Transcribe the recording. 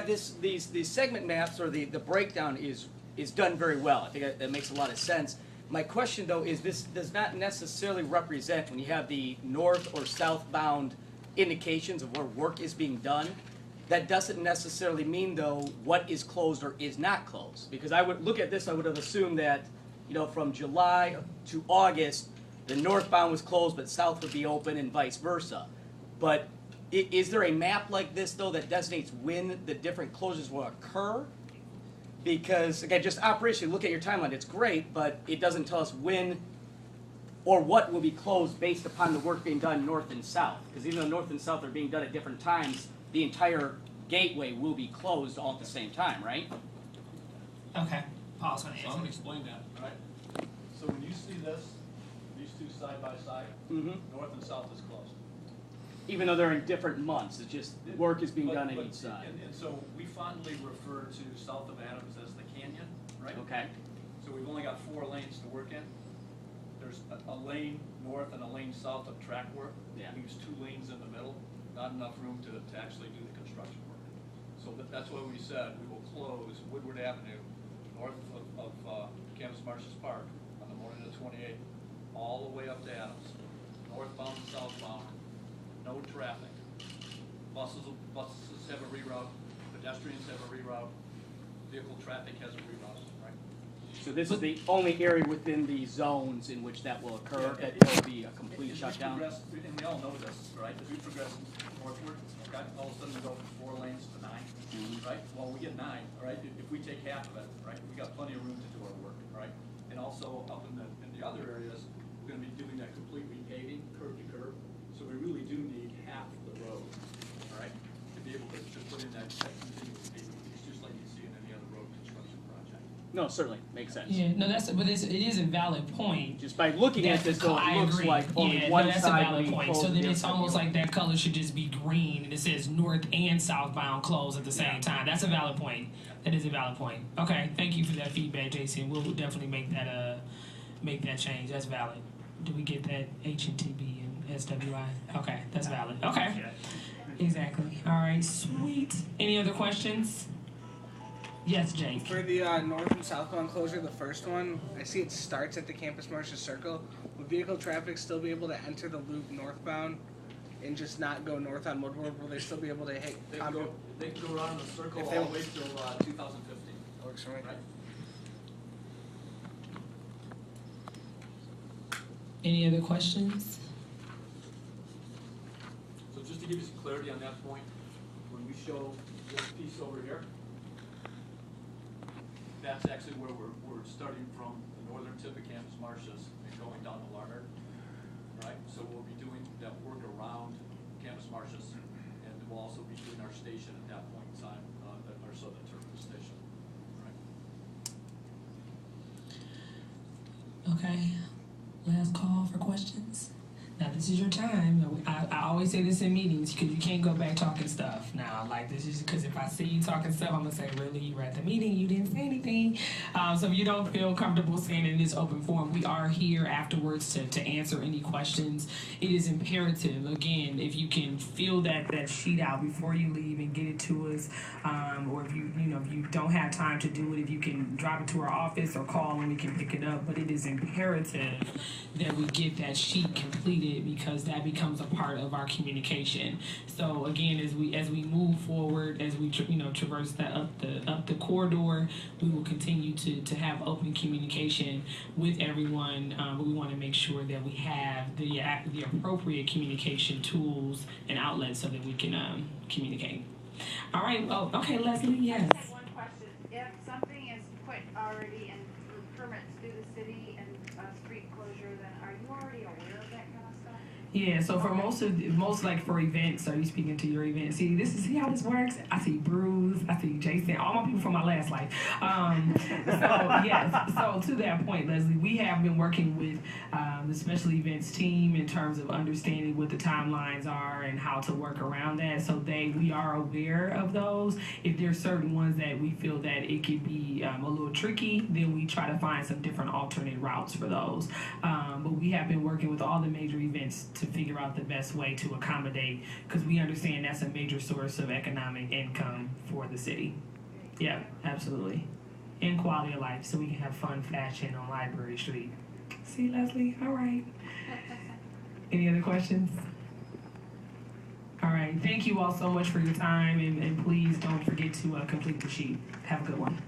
These segment maps or the breakdown is done very well. I think that makes a lot of sense. My question though is this does not necessarily represent when you have the north or southbound indications of where work is being done. That doesn't necessarily mean though what is closed or is not closed. Because I would look at this, I would have assumed that, from July to August, the northbound was closed, but south would be open and vice versa. But is there a map like this, though, that designates when the different closures will occur? Because, again, just operationally, look at your timeline. It's great, but it doesn't tell us when or what will be closed based upon the work being done north and south. Because even though north and south are being done at different times, the entire gateway will be closed all at the same time, right? Okay. Paul's going to So I'm going to explain that, right? So when you see this, these two side by side, north and south is closed. Even though they're in different months, it's just work is being done on each side. And so we fondly refer to south of Adams as the canyon, right? Okay. So we've only got 4 lanes to work in. There's a lane north and a lane south of track work. Yeah. Leaves 2 lanes in the middle, not enough room to actually do the construction work. So that's why we said we will close Woodward Avenue north of Campus Martius Park on the morning of the 28th, all the way up to Adams, northbound and southbound. No traffic. Buses have a reroute. Pedestrians have a reroute. Vehicle traffic has a reroute, right? So this is the only area within the zones in which that will occur, that will be a complete shutdown? And we all know this, right? As we progress northward, okay, all of a sudden we go from 4 lanes to 9, right? Well, we get 9, all right? If we take half of it, right, we got plenty of room to do our work, right? And also up in the other areas, we're going to be doing that complete repaving, curb to curb. So we really do need half the road, all right, to be able to put in that continuous paving. It's just like you see in any other road construction project. No, certainly, makes sense. Yeah, no, but it is a valid point. Just by looking at this, though, it looks like only one that's side a valid being point. closed. So then it's almost like that color should just be green, and it says north and southbound closed at the same time. That's a valid point. That is a valid point. Okay, thank you for that feedback, Jason. We'll definitely make that change. That's valid. Do we get that HNTB and SWI? Okay, that's valid. Okay, exactly. All right, sweet. Any other questions? Yes, Jake. For the north and southbound closure, the first one, I see it starts at the Campus Martius Circle. Will vehicle traffic still be able to enter the loop northbound and just not go north on Woodward? Will they still be able to hit? They can go around the circle all the way till 2015. Works for me. Right? Any other questions? So just to give you some clarity on that point, when we show this piece over here, that's actually where we're starting from the northern tip of Campus Martius and going down to Larned, right? So we'll be doing that work around Campus Martius, and we'll also be doing our station at that point in time, our southern terminus station, right? Okay. Last call for questions. Now this is your time. I always say this in meetings because you can't go back talking stuff. Now, like this is because if I see you talking stuff, I'm gonna say, really, you were at the meeting, you didn't say anything. So if you don't feel comfortable saying in this open forum, we are here afterwards to answer any questions. It is imperative, again, if you can fill that sheet out before you leave and get it to us, or if you don't have time to do it, if you can drop it to our office or call and we can pick it up. But it is imperative that we get that sheet completed because that becomes a part of our communication. So again, as we move forward, as we traverse up the corridor, we will continue to have open communication with everyone. But we want to make sure that we have the appropriate communication tools and outlets so that we can communicate. All right. Oh, okay, Leslie. Yes. I have one question. If something is put already in permits through the city and street closure, then are you already aware of that kind of stuff? Yeah, so for most like for events, are you speaking to your event? See how this works? I see Bruce, I see Jason, all my people from my last life. So to that point, Leslie, we have been working with the special events team in terms of understanding what the timelines are and how to work around that. So we are aware of those. If there's certain ones that we feel that it could be a little tricky, then we try to find some different alternate routes for those. But we have been working with all the major events to to figure out the best way to accommodate, because we understand that's a major source of economic income for the city. Yeah, absolutely. And quality of life, so we can have fun fashion on Library Street. See, Leslie? All right. Any other questions? All right. Thank you all so much for your time, and please don't forget to complete the sheet. Have a good one.